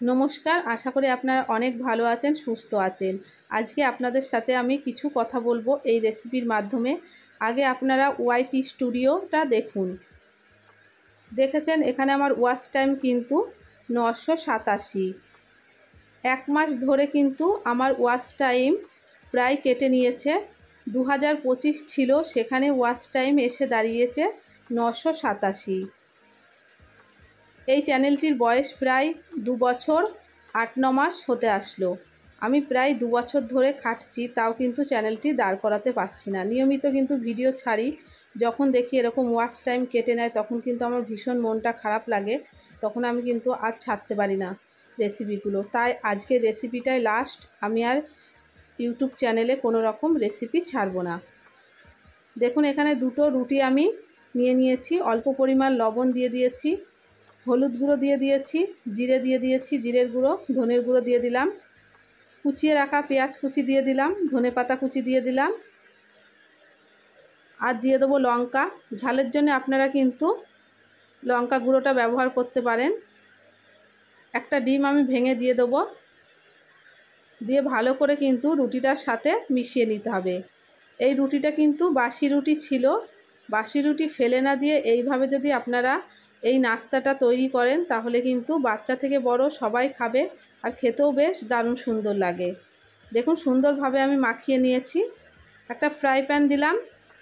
নমস্কার, আশা করি আপনারা অনেক ভালো আছেন, সুস্থ আছেন। আজকে আপনাদের সাথে আমি কিছু কথা বলবো এই রেসিপির মাধ্যমে। আগে আপনারা ওয়াইটি স্টুডিওটা দেখুন। দেখেছেন এখানে আমার ওয়াচ টাইম কিন্তু 987। এক মাস ধরে কিন্তু আমার ওয়াচ টাইম প্রায় কেটে নিয়েছে। 2025 ছিল, সেখানে ওয়াচ টাইম এসে দাঁড়িয়েছে 987। এই চ্যানেলটির বয়স প্রায় 2 বছর 8-9 মাস হতে আসলো। আমি প্রায় 2 বছর ধরে খাটছি, তাও কিন্তু চ্যানেলটি দাঁড় করাতে পারছি না। নিয়মিত কিন্তু ভিডিও ছাড়ি, যখন দেখি এরকম ওয়াচ টাইম কেটে নেয় তখন কিন্তু আমার ভীষণ মনটা খারাপ লাগে। তখন আমি কিন্তু আর ছাড়তে পারি না রেসিপিগুলো। তাই আজকের রেসিপিটাই লাস্ট, আমি আর ইউটিউব চ্যানেলে কোনো রকম রেসিপি ছাড়বো না। দেখুন এখানে দুটো রুটি আমি নিয়ে নিয়েছি, অল্প পরিমাণ লবণ দিয়ে দিয়েছি, হলুদ গুঁড়ো দিয়ে দিয়েছি, জিরে দিয়ে দিয়েছি, জিরের গুঁড়ো, ধনের গুঁড়ো দিয়ে দিলাম, কুচিয়ে রাখা পেঁয়াজ কুচি দিয়ে দিলাম, ধনে পাতা কুচি দিয়ে দিলাম, আর দিয়ে দেবো লঙ্কা। ঝালের জন্য আপনারা কিন্তু লঙ্কা গুঁড়োটা ব্যবহার করতে পারেন। একটা ডিম আমি ভেঙে দিয়ে দেবো, দিয়ে ভালো করে কিন্তু রুটিটার সাথে মিশিয়ে নিতে হবে। এই রুটিটা কিন্তু বাসি রুটি ছিল, বাসি রুটি ফেলে না দিয়ে এইভাবে যদি আপনারা এই নাস্তাটা তৈরি করেন তাহলে কিন্তু বাচ্চা থেকে বড় সবাই খাবে, আর খেতেও বেশ দারুণ সুন্দর লাগে। দেখুন সুন্দরভাবে আমি মাখিয়ে নিয়েছি। একটা ফ্রাই প্যান দিলাম,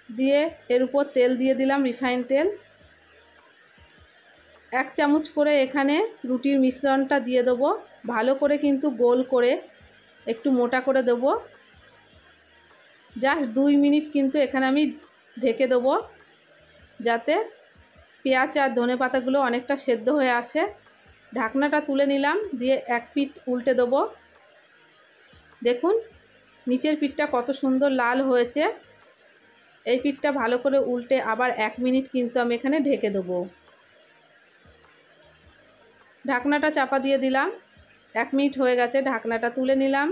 দিয়ে এর উপর তেল দিয়ে দিলাম, রিফাইন তেল। 1 চামচ করে এখানে রুটির মিশ্রণটা দিয়ে দেবো। ভালো করে কিন্তু গোল করে একটু মোটা করে দেবো। জাস্ট 2 মিনিট কিন্তু এখানে আমি ঢেকে দেবো, যাতে পেঁয়াজ আর ধনে পাতাগুলো অনেকটা সেদ্ধ হয়ে আসে। ঢাকনাটা তুলে নিলাম, দিয়ে এক পিঠ উল্টে দেবো। দেখুন নিচের পিঠটা কত সুন্দর লাল হয়েছে। এই পিঠটা ভালো করে উল্টে আবার 1 মিনিট কিন্তু আমি এখানে ঢেকে দেবো। ঢাকনাটা চাপা দিয়ে দিলাম, 1 মিনিট হয়ে গেছে। ঢাকনাটা তুলে নিলাম,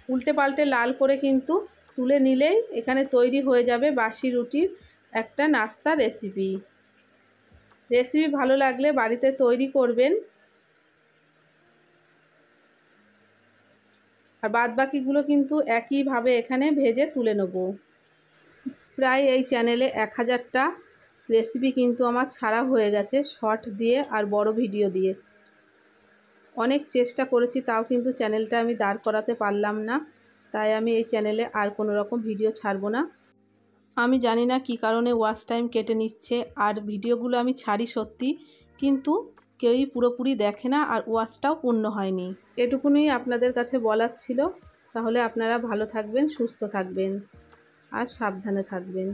উল্টে পাল্টে লাল করে কিন্তু তুলে নিলেই এখানে তৈরি হয়ে যাবে বাসি রুটির একটা নাস্তা রেসিপি। রেসিপি ভালো লাগলে বাড়িতে তৈরি করবেন, আর বাদবাকিগুলো কিন্তু একইভাবে এখানে ভেজে তুলে নেব। প্রায় এই চ্যানেলে 1000টা রেসিপি কিন্তু আমার ছাড়া হয়ে গেছে, শর্ট দিয়ে আর বড় ভিডিও দিয়ে। অনেক চেষ্টা করেছি, তাও কিন্তু চ্যানেলটা আমি দাঁড় করাতে পারলাম না। তাই আমি এই চ্যানেলে আর কোনো রকম ভিডিও ছাড়বো না। আমি জানি না কী কারণে ওয়াচ টাইম কেটে নিচ্ছে, আর ভিডিওগুলো আমি ছাড়ি সত্যি, কিন্তু কেউই পুরোপুরি দেখে না, আর ওয়াচটাও পূর্ণ হয়নি। এটুকুনি আপনাদের কাছে বলার ছিল। তাহলে আপনারা ভালো থাকবেন, সুস্থ থাকবেন আর সাবধানে থাকবেন।